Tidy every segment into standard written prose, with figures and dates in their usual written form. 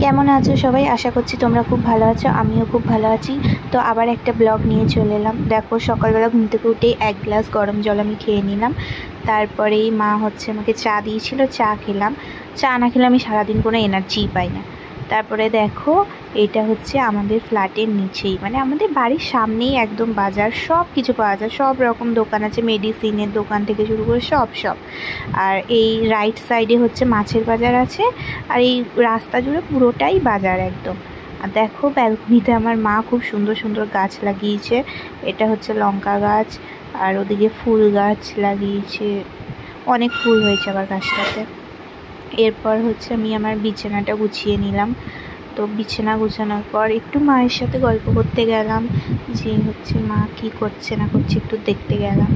কেমন আছো সবাই? আশা করছি তোমরা খুব ভালো আছো, আমিও খুব ভালো আছি। তো আবার একটা ব্লগ নিয়ে চলে এলাম। দেখো, সকালবেলা ঘুম থেকে উঠেই 1 গ্লাস গরম জল আমি খেয়ে নিলাম। তারপরেই মা আমাকে চা দিয়েছিল, চা খেলাম। চা না খেলে আমি সারাদিন কোনো এনার্জিই পাই না। তারপরে দেখো, এটা হচ্ছে আমাদের ফ্ল্যাটের নিচেই, মানে আমাদের বাড়ির সামনেই একদম বাজার, সব কিছু পাওয়া যায়, সব রকম দোকান আছে, মেডিসিনের দোকান থেকে শুরু করে সব। আর এই রাইট সাইডে হচ্ছে মাছের বাজার আছে, আর এই রাস্তা জুড়ে পুরোটাই বাজার একদম। আর দেখো, ব্যালকনিতে আমার মা খুব সুন্দর সুন্দর গাছ লাগিয়েছে। এটা হচ্ছে লঙ্কা গাছ, আর ওদিকে ফুল গাছ লাগিয়েছে, অনেক ফুল হয়েছে আবার গাছটাতে। এরপর হচ্ছে আমি আমার বিছানাটা গুছিয়ে নিলাম। তো বিছানা গুছানোর পর একটু মায়ের সাথে গল্প করতে গেলাম, যে হচ্ছে মা কি করছে না করছে একটু দেখতে গেলাম।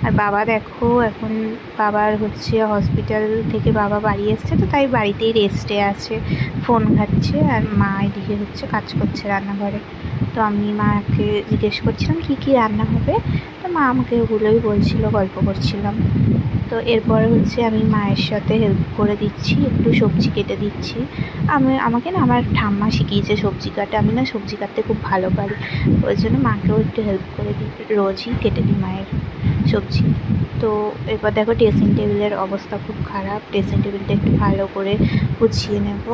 আর বাবা দেখো, এখন বাবার হচ্ছে হসপিটাল থেকে বাবা বাড়ি এসছে, তো তাই বাড়িতেই রেস্টে আছে, ফোন ঘাটছে। আর মা এদিকে হচ্ছে কাজ করছে রান্নাঘরে। তো আমি মাকে জিজ্ঞেস করছিলাম কি কি রান্না হবে, তো মা আমাকে ওগুলোই বলছিল, গল্প করছিলাম। তো এরপরে হচ্ছে আমি মায়ের সাথে হেল্প করে দিচ্ছি, একটু সবজি কেটে দিচ্ছি। আমাকে না আমার ঠাম্মা শিখিয়েছে সবজি কাটা, আমি না সবজি কাটতে খুব ভালো পারি, ওই জন্য মাকেও একটু হেল্প করে দিই, রোজই কেটে দিই মায়ের সবজি। তো এরপর দেখো, ড্রেসিং টেবিলের অবস্থা খুব খারাপ, ড্রেসিং টেবিলটা একটু ভালো করে গুছিয়ে নেব।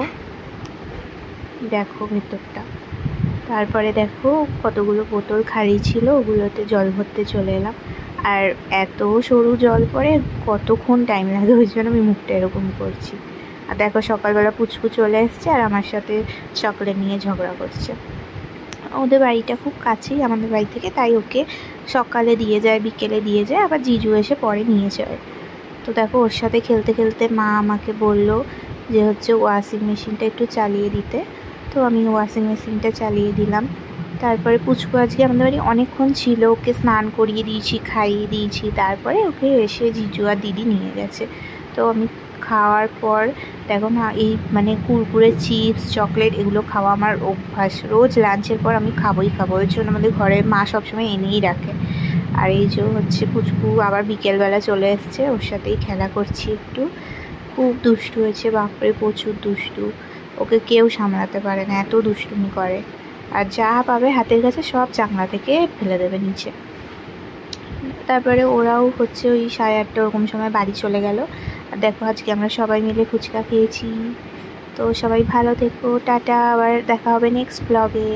দেখো ভেতরটা। তারপরে দেখো, কতগুলো বোতল খালি ছিল, ওগুলোতে জল ভরতে চলে এলাম। আর এত সরু জল পড়ে, কতক্ষণ টাইম লাগে, ওই জন্য আমি মুখটা এরকম করছি। আর দেখো, সকালবেলা পুচকু চলে এসছে আর আমার সাথে চকলেট নিয়ে ঝগড়া করছে। ওদের বাড়িটা খুব কাছেই আমাদের বাড়ি থেকে, তাই ওকে সকালে দিয়ে যায়, বিকেলে দিয়ে যায়, আবার জিজু এসে পরে নিয়ে যায়। তো দেখো, ওর সাথে খেলতে খেলতে মা আমাকে বলল যে হচ্ছে ওয়াশিং মেশিনটা একটু চালিয়ে দিতে। তো আমি ওয়াশিং মেশিনটা চালিয়ে দিলাম। তারপরে পুচকু আজকে আমাদের বাড়ি অনেকক্ষণ ছিল, ওকে স্নান করিয়ে দিয়েছি, খাইয়ে দিয়েছি, তারপরে ওকে এসে জিজু আর দিদি নিয়ে গেছে। তো আমি খাওয়ার পর দেখো না, এই মানে কুরকুরে, চিপস, চকলেট এগুলো খাওয়া আমার অভ্যাস, রোজ লাঞ্চের পর আমি খাবোই ওই জন্য আমাদের ঘরে মা সবসময় এনেই রাখে। আর এই যে হচ্ছে পুচকু আবার বিকেলবেলা চলে এসছে, ওর সাথেই খেলা করছি একটু। খুব দুষ্টু হয়েছে, বাপরে প্রচুর দুষ্টু, ওকে কেউ সামলাতে পারে না, এত দুষ্টুমি করে। আর যা পাবে হাতের কাছে সব চাংলা থেকে ফেলে দেবে নিচে। তারপরে ওরাও হচ্ছে ওই 8:30 ওরকম সময় বাড়ি চলে গেল। আর দেখো, আজকে আমরা সবাই মিলে ফুচকা খেয়েছি। তো সবাই ভালো থেকো, টাটা, আবার দেখা হবে নেক্সট ব্লগে।